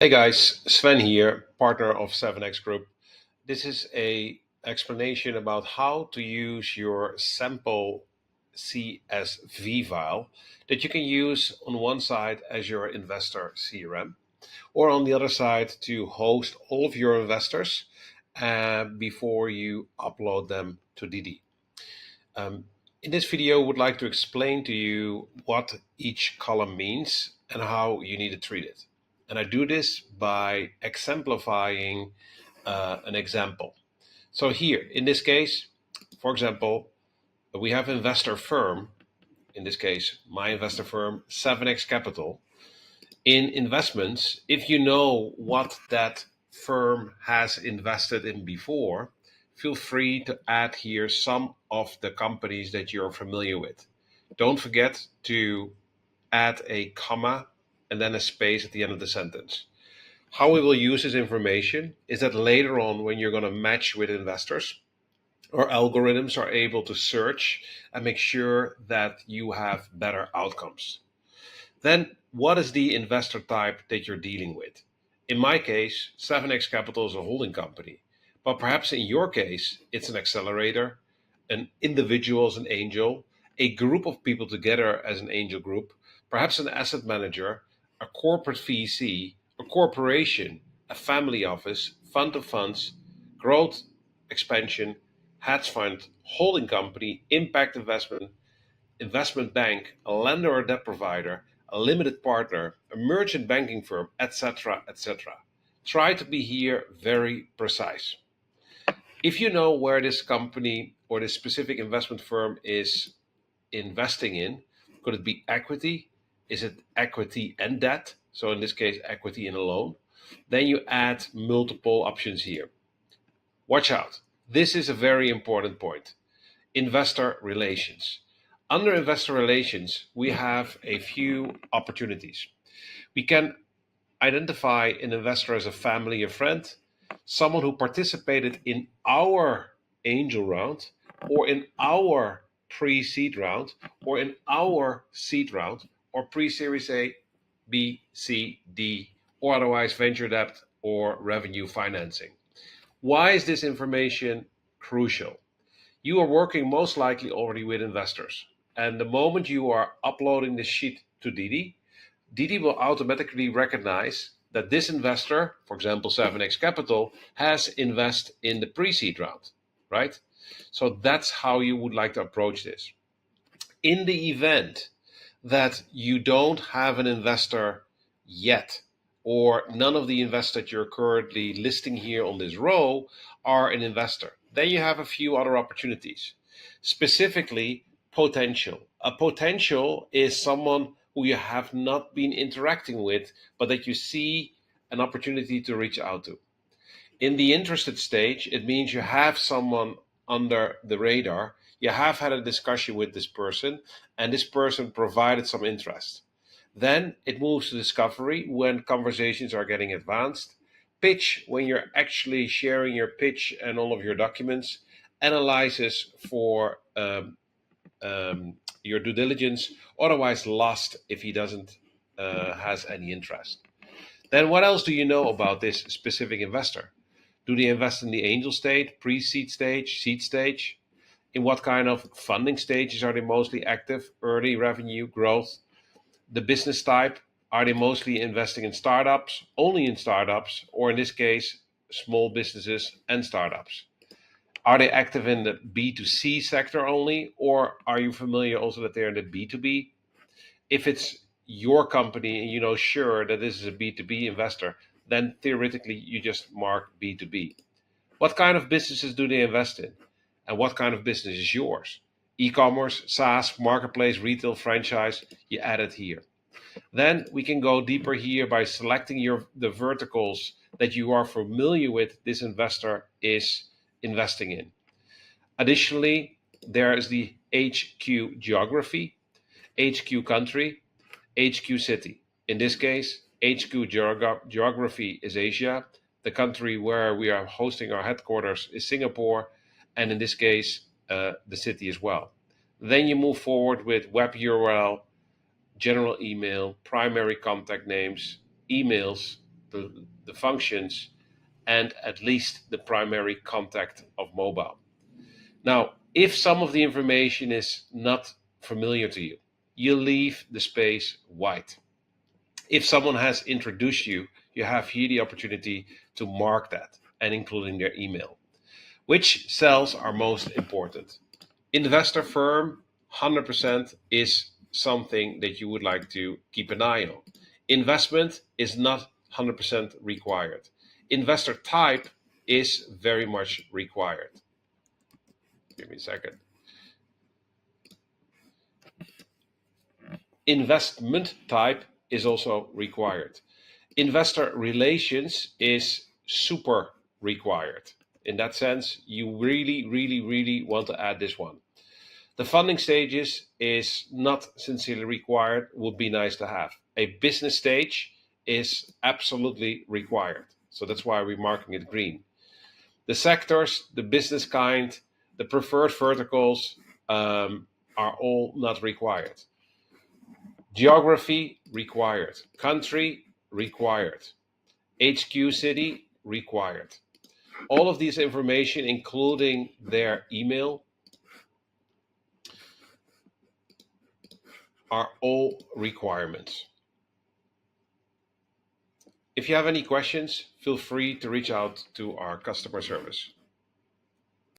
Hey guys, Sven here, partner of 7X Group. This is a explanation about how to use your sample CSV file that you can use on one side as your investor CRM or on the other side to host all of your investors before you upload them to Didi. Um, in this video, I would like to explain to you what each column means and how you need to treat it. And I do this by exemplifying an example. So here, in this case, for example, we have investor firm, in this case, my investor firm, 7X Capital. In investments, if you know what that firm has invested in before, feel free to add here some of the companies that you're familiar with. Don't forget to add a comma and then a space at the end of the sentence. How we will use this information is that later on, when you're going to match with investors, our algorithms are able to search and make sure that you have better outcomes. Then, what is the investor type that you're dealing with? In my case, 7X Capital is a holding company, but perhaps in your case, it's an accelerator, an individual as an angel, a group of people together as an angel group, perhaps an asset manager, a corporate VC, a corporation, a family office, fund of funds, growth, expansion, hedge fund, holding company, impact investment, investment bank, a lender or debt provider, a limited partner, a merchant banking firm, etc., etc. Try to be here very precise. If you know where this company or this specific investment firm is investing in, could it be equity? Is it equity and debt? So in this case, equity and a loan. Then you add multiple options here. Watch out. This is a very important point. Investor relations. Under investor relations, we have a few opportunities. We can identify an investor as a family or friend, someone who participated in our angel round, or in our pre seed round, or in our seed round, or pre series A, B, C, D, or otherwise venture debt or revenue financing. Why is this information crucial? You are working most likely already with investors. And the moment you are uploading this sheet to Didi, Didi will automatically recognize that this investor, for example, 7X Capital, has invest in the pre-seed round, right? So that's how you would like to approach this. In the event that you don't have an investor yet, or none of the investors that you're currently listing here on this row are an investor, then you have a few other opportunities. Specifically, potential. A potential is someone who you have not been interacting with, but that you see an opportunity to reach out to. In the interested stage, it means you have someone under the radar, you have had a discussion with this person, and this person provided some interest. Then it moves to discovery when conversations are getting advanced, pitch when you're actually sharing your pitch and all of your documents, analysis for your due diligence, otherwise lost if he doesn't has any interest. Then what else do you know about this specific investor? Do they invest in the angel stage, pre-seed stage, seed stage? In what kind of funding stages are they mostly active? Early revenue, growth? The business type, are they mostly investing in startups, only in startups, or in this case, small businesses and startups? Are they active in the B2C sector only, or are you familiar also that they're in the B2B? If it's your company and you know sure that this is a B2B investor, then theoretically you just mark B2B. What kind of businesses do they invest in? And what kind of business is yours? E-commerce, SaaS, marketplace, retail, franchise, you add it here. Then we can go deeper here by selecting the verticals that you are familiar with this investor is investing in. Additionally, there is the HQ geography, HQ country, HQ city. In this case, HQ geography is Asia. The country where we are hosting our headquarters is Singapore, and in this case, the city as well. Then you move forward with web URL, general email, primary contact names, emails, the functions, and at least the primary contact of mobile. Now, if some of the information is not familiar to you, you leave the space wide. If someone has introduced you, you have here the opportunity to mark that and include in their email. Which cells are most important? Investor firm, 100% is something that you would like to keep an eye on. Investment is not 100% required. Investor type is very much required. Give me a second. Investment type is also required. Investor relations is super required. In that sense, you really, really, really want to add this one. The funding stages is not sincerely required, would be nice to have. A business stage is absolutely required. So that's why we're marking it green. The sectors, the business kind, the preferred verticals are all not required. Geography required. Country required. HQ city required. All of these information, including their email, are all requirements. If you have any questions, feel free to reach out to our customer service.